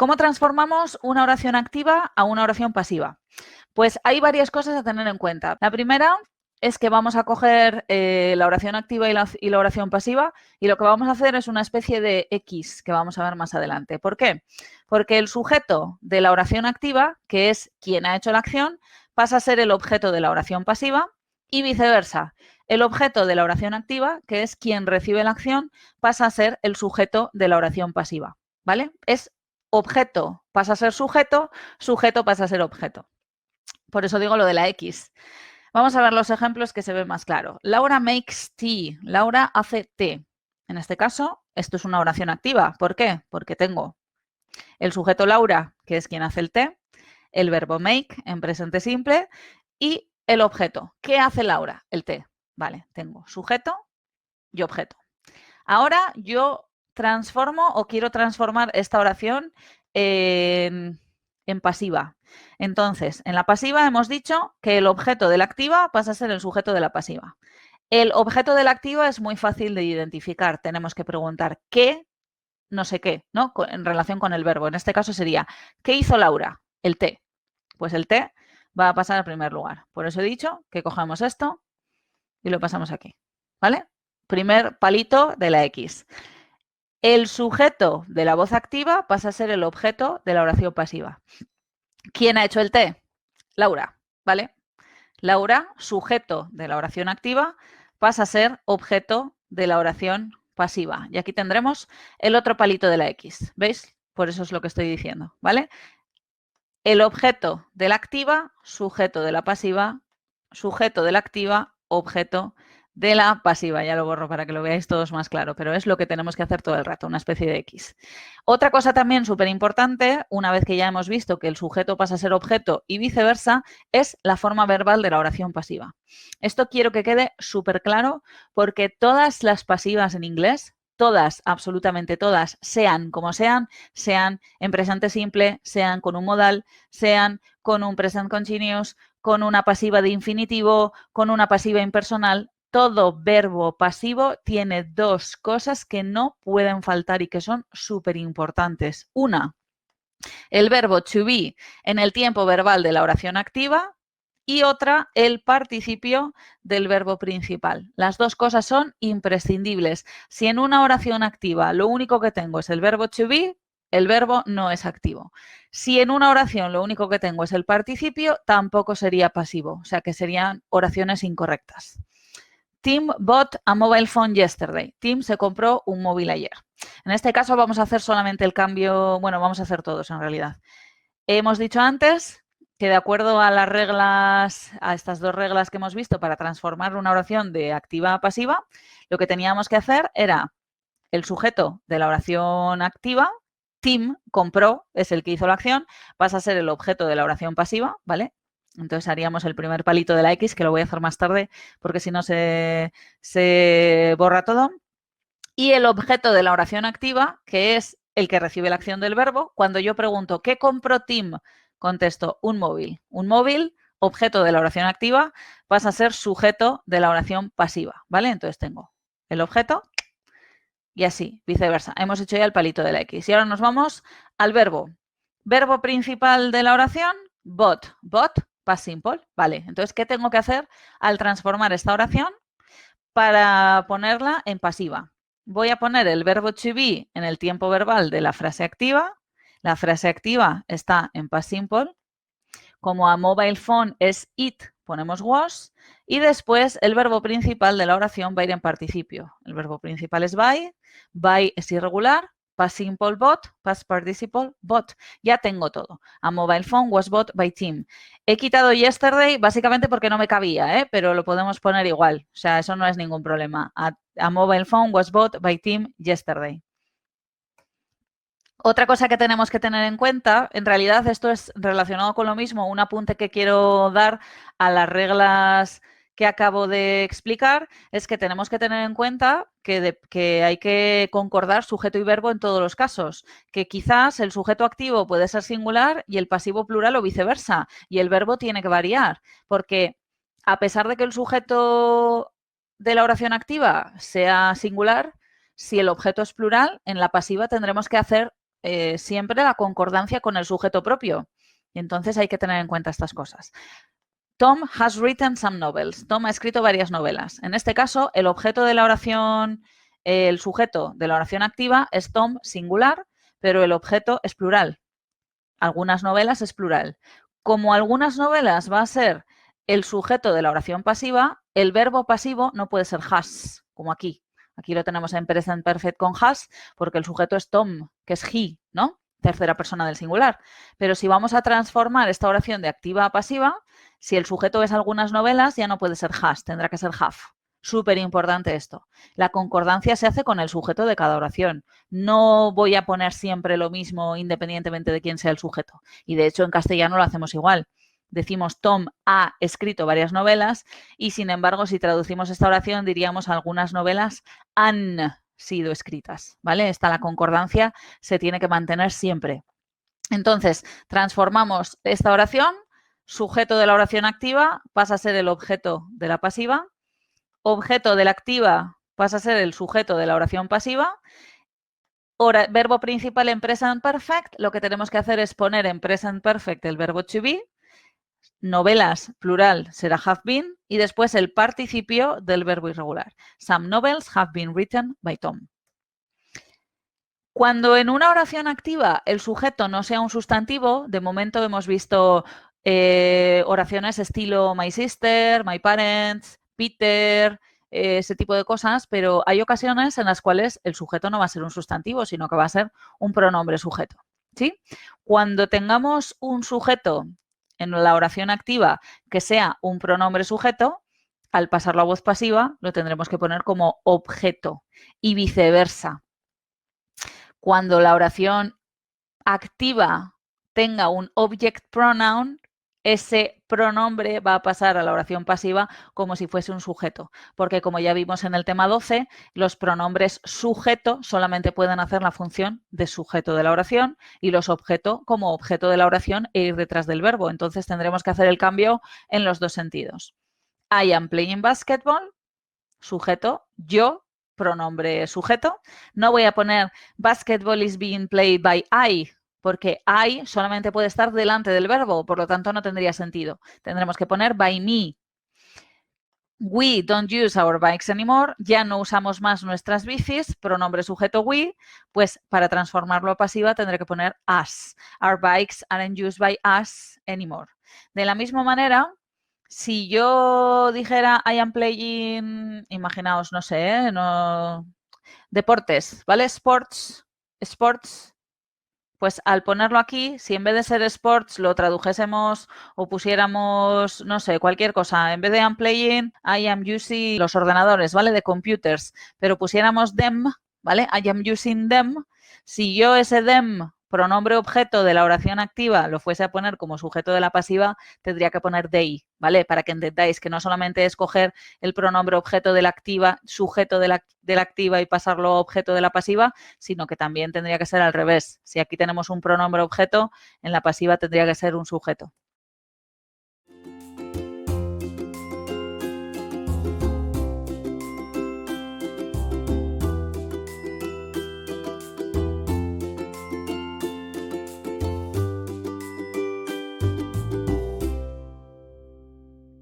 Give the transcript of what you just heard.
¿Cómo transformamos una oración activa a una oración pasiva? Pues hay varias cosas a tener en cuenta. La primera es que vamos a coger la oración activa y la oración pasiva y lo que vamos a hacer es una especie de X que vamos a ver más adelante. ¿Por qué? Porque el sujeto de la oración activa, que es quien ha hecho la acción, pasa a ser el objeto de la oración pasiva y viceversa. El objeto de la oración activa, que es quien recibe la acción, pasa a ser el sujeto de la oración pasiva. ¿Vale? Es objeto pasa a ser sujeto, sujeto pasa a ser objeto. Por eso digo lo de la X. Vamos a ver los ejemplos que se ven más claro. Laura makes tea. Laura hace té. En este caso, esto es una oración activa. ¿Por qué? Porque tengo el sujeto Laura, que es quien hace el té, el verbo make en presente simple y el objeto. ¿Qué hace Laura? El té. Vale, tengo sujeto y objeto. Ahora yo transformo o quiero transformar esta oración en pasiva. Entonces, en la pasiva hemos dicho que el objeto de la activa pasa a ser el sujeto de la pasiva. El objeto de la activa es muy fácil de identificar. Tenemos que preguntar qué, no sé qué, ¿no? En relación con el verbo. En este caso sería, ¿qué hizo Laura? El té. Pues el té va a pasar al primer lugar. Por eso he dicho que cogemos esto y lo pasamos aquí. ¿Vale? Primer palito de la X. El sujeto de la voz activa pasa a ser el objeto de la oración pasiva. ¿Quién ha hecho el té? Laura, ¿vale? Laura, sujeto de la oración activa, pasa a ser objeto de la oración pasiva. Y aquí tendremos el otro palito de la X. ¿Veis? Por eso es lo que estoy diciendo, ¿vale? El objeto de la activa, sujeto de la pasiva, sujeto de la activa, objeto de la pasiva. Ya lo borro para que lo veáis todos más claro, pero es lo que tenemos que hacer todo el rato, una especie de X. Otra cosa también súper importante, una vez que ya hemos visto que el sujeto pasa a ser objeto y viceversa, es la forma verbal de la oración pasiva. Esto quiero que quede súper claro porque todas las pasivas en inglés, todas, absolutamente todas, sean como sean en presente simple, sean con un modal, sean con un present continuous, con una pasiva de infinitivo, con una pasiva impersonal, todo verbo pasivo tiene dos cosas que no pueden faltar y que son súper importantes. Una, el verbo to be en el tiempo verbal de la oración activa y otra, el participio del verbo principal. Las dos cosas son imprescindibles. Si en una oración activa lo único que tengo es el verbo to be, el verbo no es activo. Si en una oración lo único que tengo es el participio, tampoco sería pasivo, o sea que serían oraciones incorrectas. Tim bought a mobile phone yesterday. Tim se compró un móvil ayer. En este caso vamos a hacer solamente el cambio, bueno, vamos a hacer todos en realidad. Hemos dicho antes que de acuerdo a las reglas, a estas dos reglas que hemos visto para transformar una oración de activa a pasiva, lo que teníamos que hacer era el sujeto de la oración activa, Tim compró, es el que hizo la acción, pasa a ser el objeto de la oración pasiva, ¿vale? Entonces haríamos el primer palito de la X, que lo voy a hacer más tarde porque si no se borra todo. Y el objeto de la oración activa, que es el que recibe la acción del verbo. Cuando yo pregunto, ¿qué compró Tim? Contesto, un móvil. Un móvil, objeto de la oración activa, pasa a ser sujeto de la oración pasiva, ¿vale? Entonces tengo el objeto y así, viceversa. Hemos hecho ya el palito de la X. Y ahora nos vamos al verbo. Verbo principal de la oración, bought. Bought, past simple. Vale, entonces, ¿qué tengo que hacer al transformar esta oración para ponerla en pasiva? Voy a poner el verbo to be en el tiempo verbal de la frase activa. La frase activa está en past simple. Como a mobile phone es it, ponemos was. Y después el verbo principal de la oración va a ir en participio. El verbo principal es by. By es irregular. Past simple bought, past participle bought. Ya tengo todo. A mobile phone was bought by Tim. He quitado yesterday básicamente porque no me cabía, pero lo podemos poner igual. O sea, eso no es ningún problema. A mobile phone was bought by Tim yesterday. Otra cosa que tenemos que tener en cuenta, en realidad esto es relacionado con lo mismo, un apunte que quiero dar a las reglas que acabo de explicar, es que tenemos que tener en cuenta que hay que concordar sujeto y verbo en todos los casos, que quizás el sujeto activo puede ser singular y el pasivo plural o viceversa, y el verbo tiene que variar, porque a pesar de que el sujeto de la oración activa sea singular, si el objeto es plural, en la pasiva tendremos que hacer siempre la concordancia con el sujeto propio. Y entonces hay que tener en cuenta estas cosas. Tom has written some novels. Tom ha escrito varias novelas. En este caso, el objeto de la oración, el sujeto de la oración activa es Tom singular, pero el objeto es plural. Algunas novelas es plural. Como algunas novelas va a ser el sujeto de la oración pasiva, el verbo pasivo no puede ser has, como aquí. Aquí lo tenemos en present perfect con has, porque el sujeto es Tom, que es he, ¿no? Tercera persona del singular. Pero si vamos a transformar esta oración de activa a pasiva, si el sujeto es algunas novelas, ya no puede ser has, tendrá que ser have. Súper importante esto. La concordancia se hace con el sujeto de cada oración. No voy a poner siempre lo mismo independientemente de quién sea el sujeto. Y de hecho en castellano lo hacemos igual. Decimos Tom ha escrito varias novelas y sin embargo si traducimos esta oración diríamos algunas novelas han sido escritas, ¿vale? La concordancia se tiene que mantener siempre. Entonces, transformamos esta oración, sujeto de la oración activa pasa a ser el objeto de la pasiva, objeto de la activa pasa a ser el sujeto de la oración pasiva. Verbo principal en present perfect, lo que tenemos que hacer es poner en present perfect el verbo to be, novelas, plural, será have been, y después el participio del verbo irregular. Some novels have been written by Tom. Cuando en una oración activa el sujeto no sea un sustantivo, de momento hemos visto oraciones estilo my sister, my parents, Peter, ese tipo de cosas, pero hay ocasiones en las cuales el sujeto no va a ser un sustantivo, sino que va a ser un pronombre sujeto, ¿sí? Cuando tengamos un sujeto en la oración activa que sea un pronombre sujeto, al pasarlo a voz pasiva lo tendremos que poner como objeto y viceversa. Cuando la oración activa tenga un object pronoun, ese pronombre va a pasar a la oración pasiva como si fuese un sujeto, porque como ya vimos en el tema 12, los pronombres sujeto solamente pueden hacer la función de sujeto de la oración y los objeto como objeto de la oración e ir detrás del verbo. Entonces tendremos que hacer el cambio en los dos sentidos. I am playing basketball, sujeto, yo, pronombre sujeto. No voy a poner basketball is being played by I, porque I solamente puede estar delante del verbo, por lo tanto no tendría sentido. Tendremos que poner by me. We don't use our bikes anymore. Ya no usamos más nuestras bicis, pronombre sujeto we, pues para transformarlo a pasiva tendré que poner us. Our bikes aren't used by us anymore. De la misma manera, si yo dijera I am playing, imaginaos, no sé, no, deportes, ¿vale? Sports, pues al ponerlo aquí, si en vez de ser sports lo tradujésemos o pusiéramos, no sé, cualquier cosa, en vez de I'm playing, I am using los ordenadores, ¿vale? De computers, pero pusiéramos them, ¿vale? I am using them. Si yo ese them, pronombre objeto de la oración activa, lo fuese a poner como sujeto de la pasiva, tendría que poner they, ¿vale? Para que entendáis que no solamente es coger el pronombre objeto de la activa, sujeto de la activa y pasarlo a objeto de la pasiva, sino que también tendría que ser al revés. Si aquí tenemos un pronombre objeto, en la pasiva tendría que ser un sujeto.